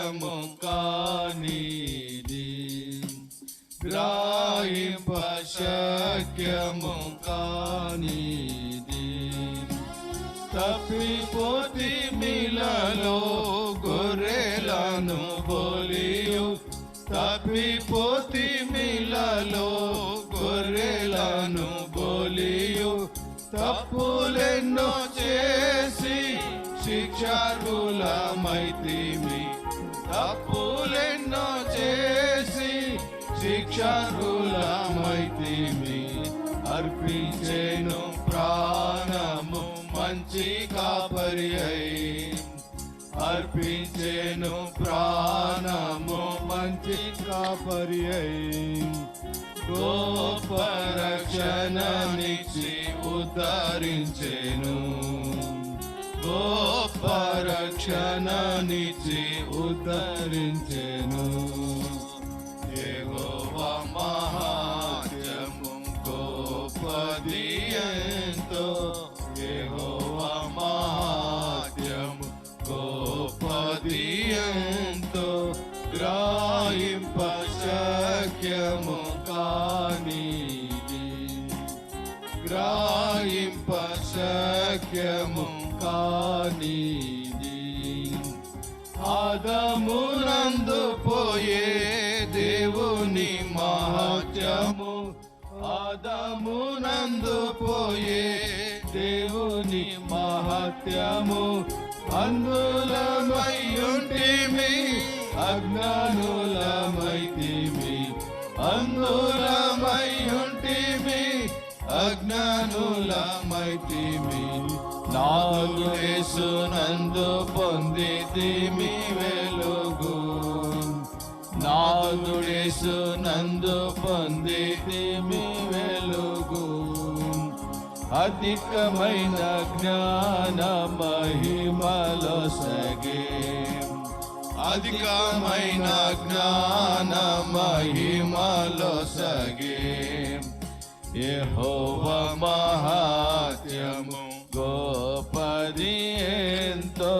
గ్రాహ్యము కానిది, గ్రాహింప శక్యము కానిది. తప్పిపోతి మిలలో గొర్రెలను బోలియు, తప్పిపోతి మిలలో గొర్రెలను బోలియు, తప్పులెన్నో చేసి శిక్షార్హులమైతిమి, తప్పులెన్నో చేసి శిక్షార్హులమైతిమి. అర్పించేను ప్రాణము మంచి కాపరి అయి, అర్పించేను ప్రాణము మంచి కాపరి అయి. గొప్ప రక్షణనిచ్చి ఉద్ధరించెను, గొప్ప రక్షణనిచ్చి ఉద్ధరించెను. యెహోవా మహాత్మ్యము గొప్పది ఎంతో, యెహోవా మహాత్మ్యము గొప్పది ఎంతో, గ్రాహింప శక్యము కానిది, గ్రాహింప శక్యము కానిది. ఆదమునందు పోయే దేవుని మహాత్మ్యము, ఆదమునందు పోయే దేవుని మహాత్మ్యము. అందులమయ్యుంటిమి అజ్ఞానులమైతిమి, అందులమయ్యుంటిమి అజ్ఞానులమైతిమి. నాదు యేసునందు పొందితిమి వెలుగు, నాదు యేసునందు పొందితిమి వెలుగు. అధికమైన జ్ఞాన మహిమలో సగే, అధికమైన జ్ఞాన మహిమలో సగే. యెహోవా మహాత్మ్యము గొప్పది ఎంతో,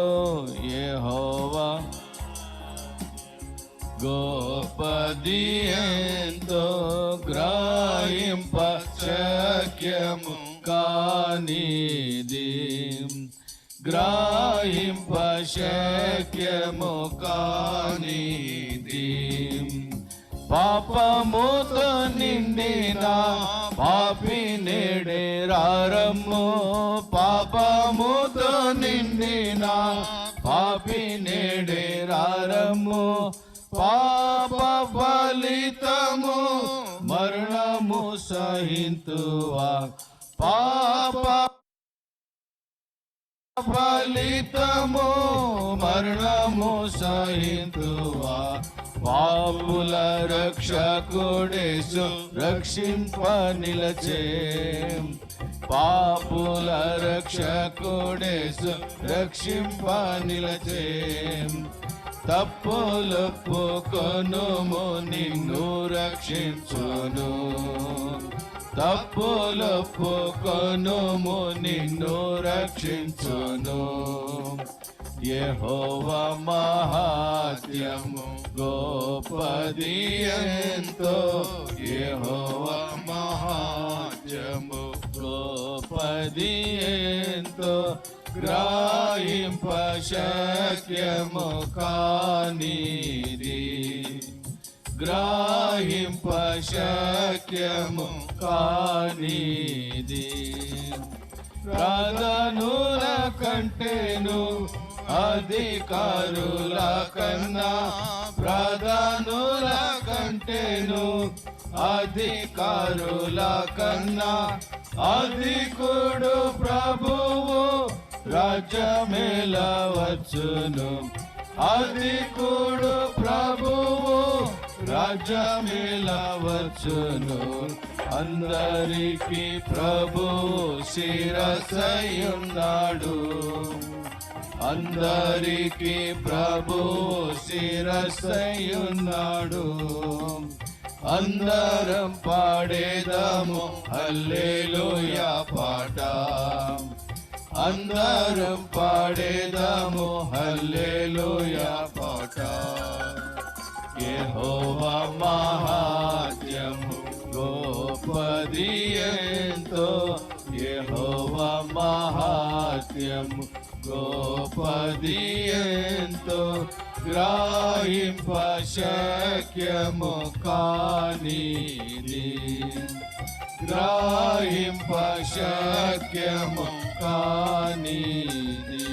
యెహోవా గొప్పది ఎంతో, గ్రాహింప శక్యము కానిది, గ్రాహింప శక్యము కానిది. పాపముతో నిండిన పాపి నేడే రారమ్ము, పాపముతో నిండిన పాపి నేడే రారమ్ము. పాప ఫలితము మరణము సహింతువా, పాప ఫలితము మరణము సహింతువా. పాపుల రక్షకుడేసు రక్షింప నిలచే, పాపుల రక్షకుడేసు రక్షింప నిలచే. తప్పులొప్పుకొనుము నిన్ను రక్షించును, తప్పులొప్పుకొనుము నిన్ను రక్షించును. యెహోవా మహాత్మ్యము గొప్పది ఎంతో, యెహోవా మహాత్మ్యము గొప్పది ఎంతో, గ్రాహింప శక్యము కానిది, గ్రాహింప శక్యము కానిది. ప్రధానుల కంటేను అధికారుల కన్నా, ప్రధానుల కంటేను అధికారుల కన్నా, అధికుడు ప్రభువు రాజ్యమేలవచ్చును, అధికుడు ప్రభువు రాజ్యమేలవచ్చును. అందరికీ ప్రభువు శిరస్సయ్యున్నాడు, అందరికీ ప్రభువు శిరస్సయ్యున్నాడు. అందరం పాడేదాము హల్లెలూయా పాట, అందరం పాడేదాము హల్లెలూయా పాట. యెహోవా మహాత్మ్యము గొప్పది ఎంతో, యెహోవా మహాత్మ్యము గొప్పది ఎంతో, గ్రహింప శక్యము కానిది, గ్రహింప శక్యము కానిది.